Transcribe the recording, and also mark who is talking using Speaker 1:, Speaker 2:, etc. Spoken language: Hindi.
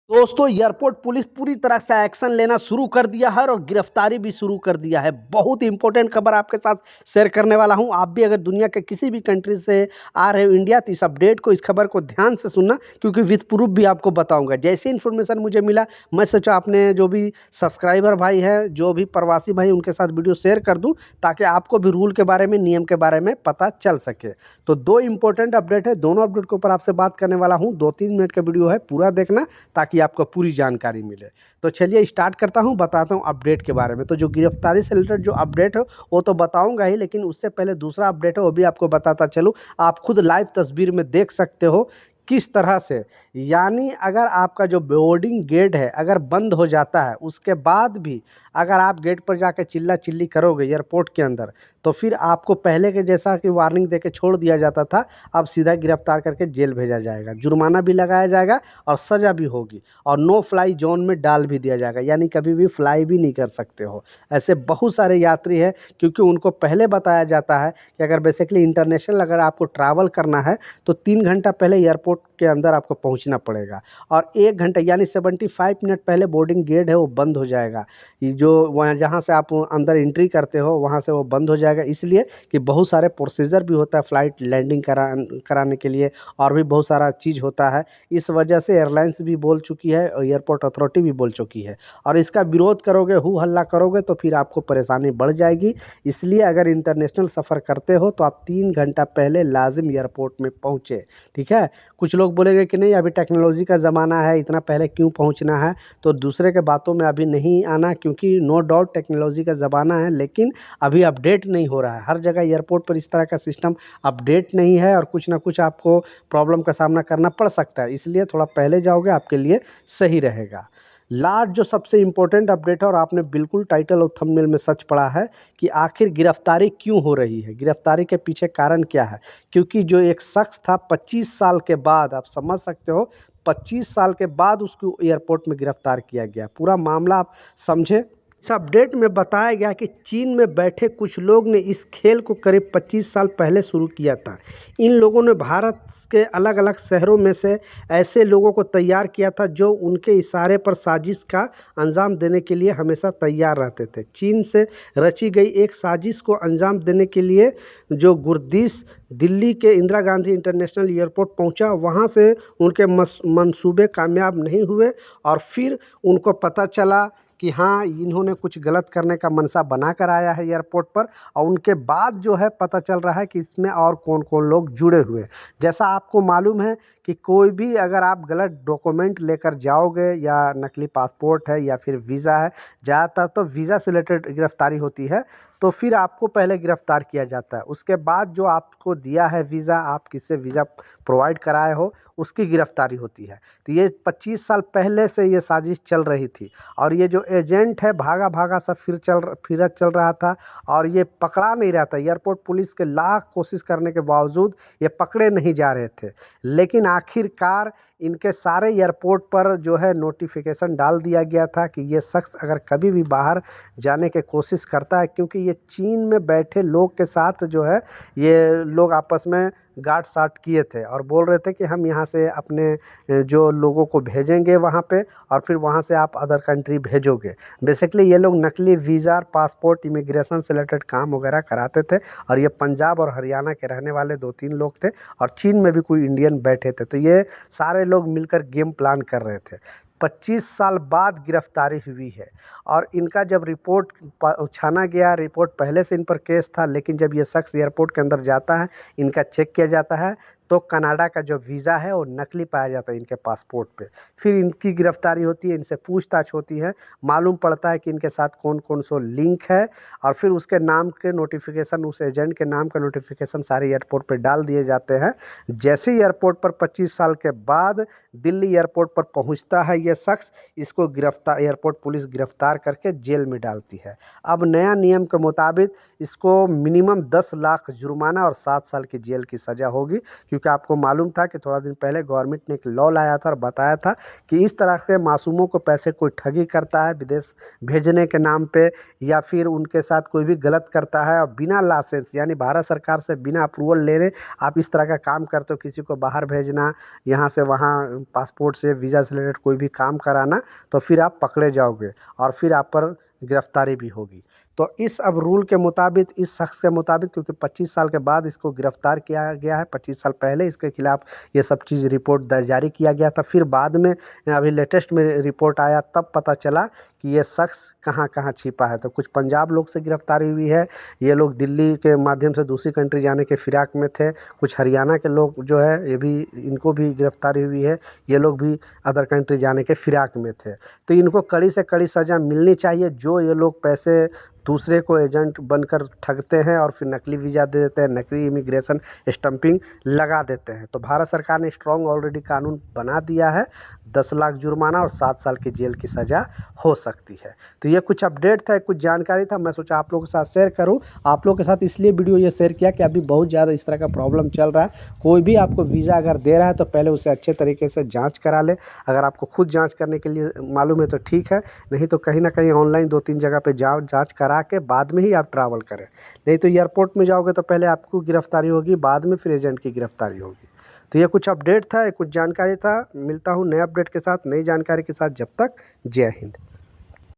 Speaker 1: दोस्तों एयरपोर्ट पुलिस पूरी तरह से एक्शन लेना शुरू कर दिया है और गिरफ्तारी भी शुरू कर दिया है। बहुत इंपॉर्टेंट खबर आपके साथ शेयर करने वाला हूं। आप भी अगर दुनिया के किसी भी कंट्री से आ रहे हो इंडिया, तो इस अपडेट को, इस खबर को ध्यान से सुनना, क्योंकि विद प्रूफ भी आपको बताऊंगा। जैसे इन्फॉर्मेशन मुझे मिला, मैं सोचा अपने जो भी सब्सक्राइबर भाई है, जो भी प्रवासी भाई, उनके साथ वीडियो शेयर कर दूँ, ताकि आपको भी रूल के बारे में, नियम के बारे में पता चल सके। तो दो इंपॉर्टेंट अपडेट है, दोनों अपडेट के ऊपर आपसे बात करने वाला हूँ। 2-3 मिनट का वीडियो है, पूरा देखना ताकि आपको पूरी जानकारी मिले। तो चलिए स्टार्ट करता हूं, बताता हूं अपडेट के बारे में। तो जो गिरफ्तारी से रिलेटेड जो अपडेट है वो तो बताऊंगा ही, लेकिन उससे पहले दूसरा अपडेट है वो भी आपको बताता चलूं। आप खुद लाइव तस्वीर में देख सकते हो किस तरह से, यानी अगर आपका जो बोर्डिंग गेट है अगर बंद हो जाता है, उसके बाद भी अगर आप गेट पर जाकर चिल्ला चिल्ली करोगे एयरपोर्ट के अंदर, तो फिर आपको पहले के जैसा कि वार्निंग देके छोड़ दिया जाता था, अब सीधा गिरफ्तार करके जेल भेजा जाएगा, जुर्माना भी लगाया जाएगा और सज़ा भी होगी, और नो फ्लाई जोन में डाल भी दिया जाएगा, यानी कभी भी फ्लाई भी नहीं कर सकते हो। ऐसे बहुत सारे यात्री हैं, क्योंकि उनको पहले बताया जाता है कि अगर बेसिकली इंटरनेशनल अगर आपको ट्रैवल करना है तो 3 घंटा पहले एयरपोर्ट के अंदर आपको पहुंचना पड़ेगा, और 1 घंटा यानी 75 मिनट पहले बोर्डिंग गेट है वो बंद हो जाएगा। ये जो वहाँ जहाँ से आप अंदर एंट्री करते हो वहाँ से वो बंद हो जाएगा, इसलिए कि बहुत सारे प्रोसीजर भी होता है फ़्लाइट लैंडिंग कराने के लिए, और भी बहुत सारा चीज़ होता है। इस वजह से एयरलाइंस भी बोल चुकी है और एयरपोर्ट अथॉरिटी भी बोल चुकी है, और इसका विरोध करोगे, हू हल्ला करोगे, तो फिर आपको परेशानी बढ़ जाएगी। इसलिए अगर इंटरनेशनल सफ़र करते हो तो आप 3 घंटा पहले लाजिम एयरपोर्ट में पहुँचे, ठीक है। कुछ लोग बोलेंगे कि नहीं, अभी टेक्नोलॉजी का ज़माना है, इतना पहले क्यों पहुँचना है, तो दूसरे के बातों में अभी नहीं आना, क्योंकि नो डाउट टेक्नोलॉजी का ज़माना है, लेकिन अभी अपडेट नहीं हो रहा है। हर जगह एयरपोर्ट पर इस तरह का सिस्टम अपडेट नहीं है, और कुछ ना कुछ आपको प्रॉब्लम का सामना करना पड़ सकता है, इसलिए थोड़ा पहले जाओगे आपके लिए सही रहेगा। लास्ट जो सबसे इम्पोर्टेंट अपडेट है, और आपने बिल्कुल टाइटल और थंबनेल में सच पढ़ा है कि आखिर गिरफ्तारी क्यों हो रही है, गिरफ्तारी के पीछे कारण क्या है। क्योंकि जो एक शख्स था 25 साल के बाद, आप समझ सकते हो, 25 साल के बाद उसको एयरपोर्ट में गिरफ्तार किया गया। पूरा मामला आप समझे। इस अपडेट में बताया गया कि चीन में बैठे कुछ लोग ने इस खेल को करीब 25 साल पहले शुरू किया था। इन लोगों ने भारत के अलग अलग शहरों में से ऐसे लोगों को तैयार किया था जो उनके इशारे पर साजिश का अंजाम देने के लिए हमेशा तैयार रहते थे। चीन से रची गई एक साजिश को अंजाम देने के लिए जो गुरदीश दिल्ली के इंदिरा गांधी इंटरनेशनल एयरपोर्ट पहुंचा, वहां से उनके मंसूबे कामयाब नहीं हुए, और फिर उनको पता चला कि हाँ, इन्होंने कुछ गलत करने का मनसा बना कर आया है एयरपोर्ट पर, और उनके बाद जो है पता चल रहा है कि इसमें और कौन कौन लोग जुड़े हुए हैं। जैसा आपको मालूम है कि कोई भी अगर आप गलत डॉक्यूमेंट लेकर जाओगे, या नकली पासपोर्ट है या फिर वीज़ा है, ज़्यादातर तो वीज़ा से रिलेटेड गिरफ्तारी होती है, तो फिर आपको पहले गिरफ्तार किया जाता है। उसके बाद जो आपको दिया है वीज़ा, आप किससे वीज़ा प्रोवाइड कराए हो, उसकी गिरफ्तारी होती है। तो ये 25 साल पहले से ये साजिश चल रही थी, और ये जो एजेंट है भागा भागा सब फिरत चल रहा था, और ये पकड़ा नहीं रहा था। एयरपोर्ट पुलिस के लाख कोशिश करने के बावजूद ये पकड़े नहीं जा रहे थे, लेकिन आखिरकार इनके सारे एयरपोर्ट पर जो है नोटिफिकेशन डाल दिया गया था कि ये शख्स अगर कभी भी बाहर जाने की कोशिश करता है, क्योंकि ये चीन में बैठे लोग के साथ जो है ये लोग आपस में गांठ साठ किए थे, और बोल रहे थे कि हम यहाँ से अपने जो लोगों को भेजेंगे वहाँ पे, और फिर वहाँ से आप अदर कंट्री भेजोगे। बेसिकली ये लोग नकली वीज़ा, पासपोर्ट, इमिग्रेशन से रिलेटेड काम वगैरह कराते थे, और ये पंजाब और हरियाणा के रहने वाले 2-3 लोग थे, और चीन में भी कोई इंडियन बैठे थे। तो ये सारे लोग मिलकर गेम प्लान कर रहे थे। 25 साल बाद गिरफ्तारी हुई है, और इनका जब रिपोर्ट छाना गया, रिपोर्ट पहले से इन पर केस था, लेकिन जब ये शख्स एयरपोर्ट के अंदर जाता है, इनका चेक किया जाता है, तो कनाडा का जो वीज़ा है वो नकली पाया जाता है इनके पासपोर्ट पे। फिर इनकी गिरफ्तारी होती है, इनसे पूछताछ होती है, मालूम पड़ता है कि इनके साथ कौन कौन सो लिंक है, और फिर उसके नाम के नोटिफिकेशन, उस एजेंट के नाम का नोटिफिकेशन सारे एयरपोर्ट पे डाल दिए जाते हैं। जैसे ही एयरपोर्ट पर 25 साल के बाद दिल्ली एयरपोर्ट पर पहुंचता है ये शख्स, इसको एयरपोर्ट पुलिस गिरफ्तार करके जेल में डालती है। अब नया नियम के मुताबिक इसको मिनिमम 10 लाख जुर्माना और 7 साल की जेल की सज़ा होगी, क्योंकि आपको मालूम था कि थोड़ा दिन पहले गवर्नमेंट ने एक लॉ लाया था और बताया था कि इस तरह से मासूमों को पैसे कोई ठगी करता है विदेश भेजने के नाम पे, या फिर उनके साथ कोई भी गलत करता है और बिना लाइसेंस यानी भारत सरकार से बिना अप्रूवल लेने आप इस तरह का काम करते हो, किसी को बाहर भेजना, यहाँ से वहाँ पासपोर्ट से वीज़ा से रिलेटेड कोई भी काम कराना, तो फिर आप पकड़े जाओगे और फिर आप पर गिरफ्तारी भी होगी। तो इस अब रूल के मुताबिक, इस शख्स के मुताबिक, क्योंकि 25 साल के बाद इसको गिरफ्तार किया गया है, 25 साल पहले इसके खिलाफ ये सब चीज़ रिपोर्ट दर्ज जारी किया गया था। फिर बाद में अभी लेटेस्ट में रिपोर्ट आया, तब पता चला कि ये शख्स कहाँ कहाँ छिपा है। तो कुछ पंजाब लोग से गिरफ्तारी हुई है, ये लोग दिल्ली के माध्यम से दूसरी कंट्री जाने के फिराक में थे। कुछ हरियाणा के लोग जो है ये भी, इनको भी गिरफ्तारी हुई है, ये लोग भी अदर कंट्री जाने के फिराक में थे। तो इनको कड़ी से कड़ी सज़ा मिलनी चाहिए। जो ये लोग पैसे दूसरे को एजेंट बनकर ठगते हैं और फिर नकली वीज़ा दे देते हैं, नकली इमिग्रेशन स्टंपिंग लगा देते हैं। तो भारत सरकार ने स्ट्रॉन्ग ऑलरेडी कानून बना दिया है, 10 लाख जुर्माना और 7 साल की जेल की सज़ा हो सकती है। तो ये कुछ अपडेट था, कुछ जानकारी था, मैं सोचा आप लोगों के साथ शेयर करूं। आप लोगों के साथ इसलिए वीडियो ये शेयर किया कि अभी बहुत ज़्यादा इस तरह का प्रॉब्लम चल रहा है। कोई भी आपको वीज़ा अगर दे रहा है तो पहले उसे अच्छे तरीके से जाँच करा ले। अगर आपको खुद जाँच करने के लिए मालूम है तो ठीक है, नहीं तो कहीं ना कहीं ऑनलाइन 2-3 जगह पे जाँच करा के बाद में ही आप ट्रैवल करें। नहीं तो एयरपोर्ट में जाओगे तो पहले आपको गिरफ्तारी होगी, बाद में फिर एजेंट की गिरफ्तारी होगी। तो ये कुछ अपडेट था, ये कुछ जानकारी था। मिलता हूँ नए अपडेट के साथ, नई जानकारी के साथ। जब तक जय हिंद।